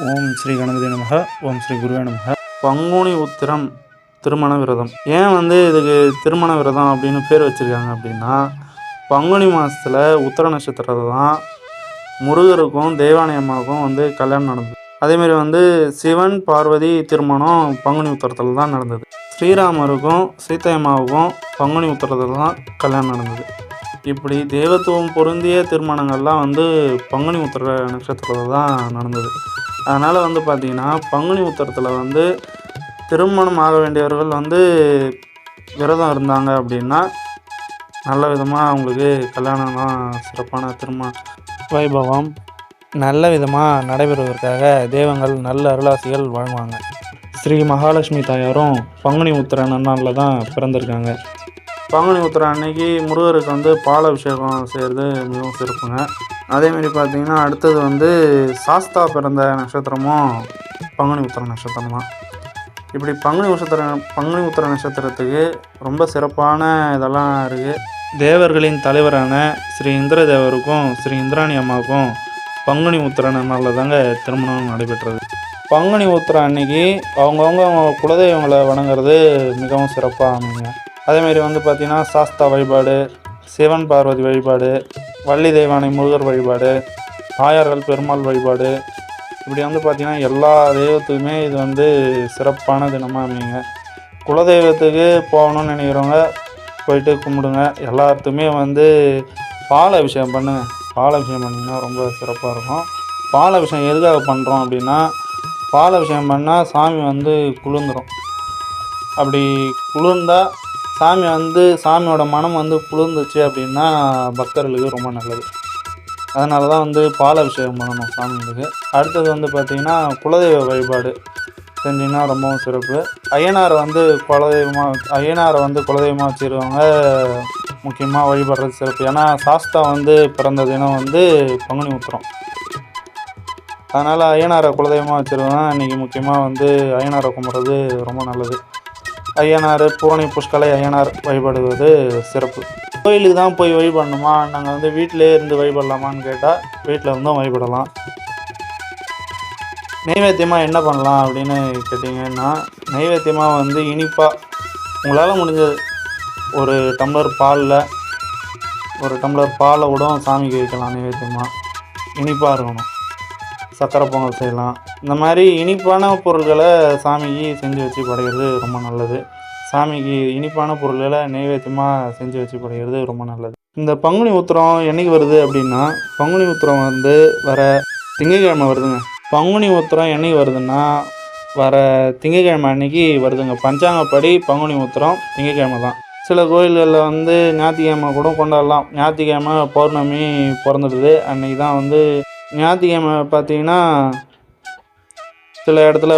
ஓம் ஸ்ரீ கணபதி நமக. ஓம் ஸ்ரீ குருவே நமக. பங்குனி உத்திரம் திருமண விரதம். ஏன் இதுக்கு திருமண விரதம் அப்படின்னு பேர் வச்சுருக்காங்க அப்படின்னா, பங்குனி மாதத்தில் உத்திர நட்சத்திரத்தில் தான் முருகருக்கும் தெய்வானை அம்மாவுக்கும் கல்யாணம் நடந்தது. அதேமாரி சிவன் பார்வதி திருமணம் பங்குனி உத்திரத்தில் தான் நடந்தது. ஸ்ரீராமருக்கும் சீதை அம்மாவுக்கும் பங்குனி உத்திரத்தில் தான் கல்யாணம் நடந்தது. இப்படி தெய்வத்துவம் பொருந்திய திருமணங்கள்லாம் பங்குனி உத்திர நட்சத்திரத்தில் தான் நடந்தது. அதனால் பார்த்திங்கன்னா பங்குனி உத்திரத்தில் திருமணம் ஆக வேண்டியவர்கள் விரதம் இருந்தாங்க அப்படின்னா நல்ல விதமாக அவங்களுக்கு கல்யாணம்லாம் சிறப்பான திருமண வைபவம் நல்ல விதமாக நடைபெறுவதற்காக தெய்வங்கள் நல்ல அருளாசிகள் வழங்குவாங்க. ஸ்ரீ மகாலட்சுமி தாயாரும் பங்குனி உத்திர நன்னாளில் தான் பிறந்திருக்காங்க. பங்குனி உத்திரம் அன்னைக்கு முருகருக்கு பால் அபிஷேகம் செய்கிறது மிகவும் சிறப்புங்க. அதேமாரி பார்த்திங்கன்னா அடுத்தது சாஸ்தா பிறந்த நட்சத்திரமும் பங்குனி உத்திர நட்சத்திரம் தான். இப்படி பங்குனி உத்திர நட்சத்திரத்துக்கு ரொம்ப சிறப்பான இதெல்லாம் இருக்குது. தேவர்களின் தலைவரான ஸ்ரீ இந்திர தேவருக்கும் ஸ்ரீ இந்திராணி அம்மாவுக்கும் பங்குனி உத்திர நாளில் தாங்க திருமணம் நடைபெற்றது. பங்குனி உத்திரம் அன்னைக்கு அவங்கவுங்க குலதெய்வங்களை வணங்குறது மிகவும் சிறப்பாக அமைங்க. அதேமாரி பார்த்திங்கன்னா சாஸ்தா வழிபாடு, சிவன் பார்வதி வழிபாடு, வள்ளி தெய்வானை முருகர் வழிபாடு, ஆயார்கள் பெருமாள் வழிபாடு, இப்படி பார்த்திங்கன்னா எல்லா தெய்வத்துக்குமே இது சிறப்பான தினமாக அமைங்க. குலதெய்வத்துக்கு போகணும்னு நினைக்கிறவங்க போயிட்டு கும்பிடுங்க. எல்லாத்துக்குமே பால் அபிஷேகம் பண்ணுங்கள். பால் அபிஷேகம் பண்ணிங்கன்னா ரொம்ப சிறப்பாக இருக்கும். பால் அபிஷேகம் எதுக்காக பண்ணுறோம் அப்படின்னா, பால் அபிஷேகம் பண்ணால் சாமி குளிர்ந்துடும். அப்படி குளிர்ந்தால் சாமியோட மனம் குளிர்ந்துச்சு அப்படின்னா பக்தர்களுக்கு ரொம்ப நல்லது. அதனால தான் பால் அபிஷேகம் பண்ணணும் சாமிகளுக்கு. அடுத்தது பார்த்திங்கன்னா குலதெய்வ வழிபாடு செஞ்சிங்கன்னா ரொம்பவும் சிறப்பு. ஐயனாரை குலதெய்வமாக வச்சுருக்கவங்க முக்கியமாக வழிபடுறது சிறப்பு. ஏன்னா சாஸ்தா பிறந்த தினம் பங்குனி உத்திரம். அதனால் ஐயனாரை குலதெய்வமாக வச்சுருக்கவங்க இன்றைக்கி முக்கியமாக ஐயனாரை கும்பிட்றது ரொம்ப நல்லது. ஐயனார் பூரணி புஷ்கலை ஐயனார் வழிபடுவது சிறப்பு. கோயிலுக்கு தான் போய் வழிபடணுமா, நாங்கள் வீட்டிலே இருந்து வழிபடலாமான்னு கேட்டால் வீட்டில் இருந்தும் வழிபடலாம். நைவேத்தியமாக என்ன பண்ணலாம் அப்படின்னு கேட்டிங்கன்னா, நைவேத்தியமாக இனிப்பாக உங்களால் முடிஞ்சது ஒரு டம்ளர் பாலில் கூட சாமிக்கு வைக்கலாம். நைவேத்தியமாக இனிப்பாக இருக்கணும். சக்கரை பொங்கல் செய்யலாம். இந்த மாதிரி இனிப்பான பொருள்களை சாமிக்கு செஞ்சு வச்சு படைக்கிறது ரொம்ப நல்லது. சாமிக்கு இனிப்பான பொருள்களை நைவேத்தியமாக செஞ்சு வச்சு படைக்கிறது ரொம்ப நல்லது. இந்த பங்குனி உத்திரம் என்றைக்கு வருது அப்படின்னா, பங்குனி உத்திரம் வர திங்கட்கிழமை வருதுங்க. பங்குனி உத்திரம் என்றைக்கு வருதுன்னா வர திங்கட்கிழமை அன்னைக்கு வருதுங்க. பஞ்சாங்கப்படி பங்குனி உத்திரம் திங்கட்கிழமை தான். சில கோயில்களில் ஞாயிற்றுக்கிழமை கூட கொண்டாடலாம். ஞாயிற்றுக்கிழமை பௌர்ணமி பிறந்துடுது. அன்றைக்கி தான் ஞாயிற்றுக்கிழமை பார்த்திங்கன்னா சில இடத்துல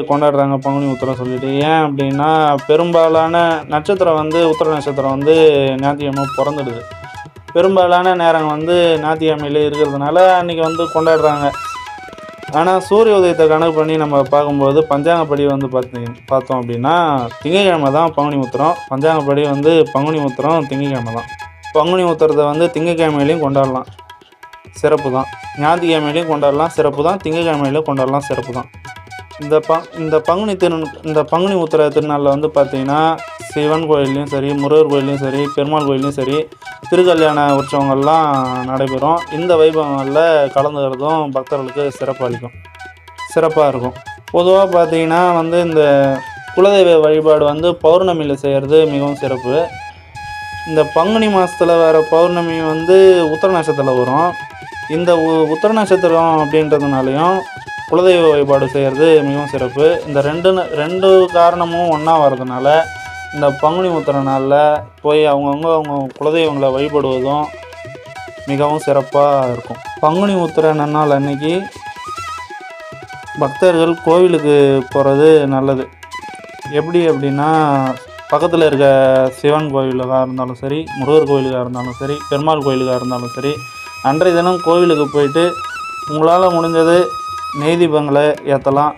கொண்டாடுறாங்க பங்குனி உத்திரம் சொல்லிட்டு. ஏன் அப்படின்னா பெரும்பாலான நட்சத்திரம் உத்திர நட்சத்திரம் ஞாயிற்றுக்கிழமை பிறந்துடுது. பெரும்பாலான நேரம் ஞாயிற்றுக்கிழமையிலே இருக்கிறதுனால அன்றைக்கி கொண்டாடுறாங்க. ஆனால் சூரிய உதயத்தை கணக்கு பண்ணி நம்ம பார்க்கும்போது பஞ்சாங்கப்படி பார்த்தோம் அப்படின்னா திங்கட்கிழமை தான் பங்குனி உத்திரம். பஞ்சாங்கப்படி பங்குனி உத்திரம் திங்கட்கிழமை தான். பங்குனி உத்திரத்தை திங்கட்கிழமையிலையும் கொண்டாடலாம், சிறப்பு தான். ஞாயிற்றுக்கிழமையிலையும் கொண்டாடலாம், சிறப்பு தான். திங்கட்கிழமையிலையும் கொண்டாடலாம், சிறப்பு தான். இந்த பங்குனி உத்திர திருநாளில் பார்த்திங்கன்னா சிவன் கோயில்லையும் சரி, முருகர் கோயில்லையும் சரி, பெருமாள் கோயில்லையும் சரி திருக்கல்யாண உற்சவங்கள்லாம் நடைபெறும். இந்த வைபவங்களில் கலந்துக்கிறதும் பக்தர்களுக்கு சிறப்பாக இருக்கும். பொதுவாக பார்த்திங்கன்னா இந்த குலதெய்வ வழிபாடு பௌர்ணமியில் செய்கிறது மிகவும் சிறப்பு. இந்த பங்குனி மாதத்தில் வர பௌர்ணமி உத்திர நட்சத்திரத்தில் வரும். இந்த உத்திர நட்சத்திரம் அப்படின்றதுனாலையும் குலதெய்வ வழிபாடு செய்கிறது மிகவும் சிறப்பு. இந்த ரெண்டு காரணமும் ஒன்றா வர்றதுனால இந்த பங்குனி உத்திர நாளில் போய் அவங்க குலதெய்வங்களை வழிபடுவதும் மிகவும் சிறப்பாக இருக்கும். பங்குனி உத்திர நன்னாள் அன்னைக்கு பக்தர்கள் கோவிலுக்கு போகிறது நல்லது. எப்படி அப்படின்னா பக்கத்தில் இருக்க சிவன் கோவிலுக்காக இருந்தாலும் சரி, முருகர் கோவிலுக்காக இருந்தாலும் சரி, பெருமாள் கோவிலுக்காக இருந்தாலும் சரி, அன்றைய தினம் கோவிலுக்கு போயிட்டு உங்களால் முடிஞ்சது நெய் தீபங்களை ஏற்றலாம்.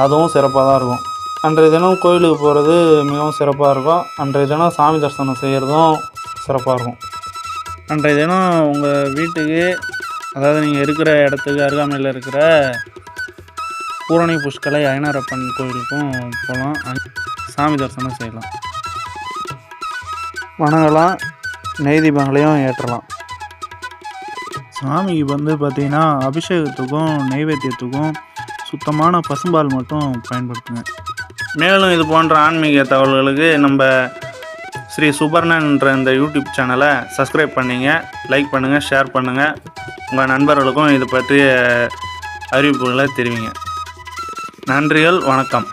அதுவும் சிறப்பாக தான் இருக்கும். அன்றைய தினம் கோவிலுக்கு போகிறது மிகவும் சிறப்பாக இருக்கும். அன்றைய தினம் சாமி தரிசனம் செய்கிறதும் சிறப்பாக இருக்கும். அன்றைய தினம் உங்கள் வீட்டுக்கு, அதாவது நீங்கள் இருக்கிற இடத்துக்கு அருகாமையில் இருக்கிற பூரணி புஷ்கலை ஐனாரப்பன் கோயிலுக்கும் போகலாம், சாமி தரிசனம் செய்யலாம், வணங்கலாம், நெய் தீபங்களையும் ஏற்றலாம். சாமிக்கு வந்து பார்த்திங்கன்னா அபிஷேகத்துக்கும் நெய்வேத்தியத்துக்கும் சுத்தமான பசும்பால் மட்டும் பயன்படுத்துங்க. மேலும் இது போன்ற ஆன்மீக தகவல்களுக்கு நம்ம ஸ்ரீ சுபர்ணன்ற இந்த யூடியூப் சேனலை சப்ஸ்கிரைப் பண்ணிங்க, லைக் பண்ணுங்கள், ஷேர் பண்ணுங்கள். உங்கள் நண்பர்களுக்கும் இது பற்றிய அறிவிப்புகளை தெரிவிங்க. நன்றிகள், வணக்கம்.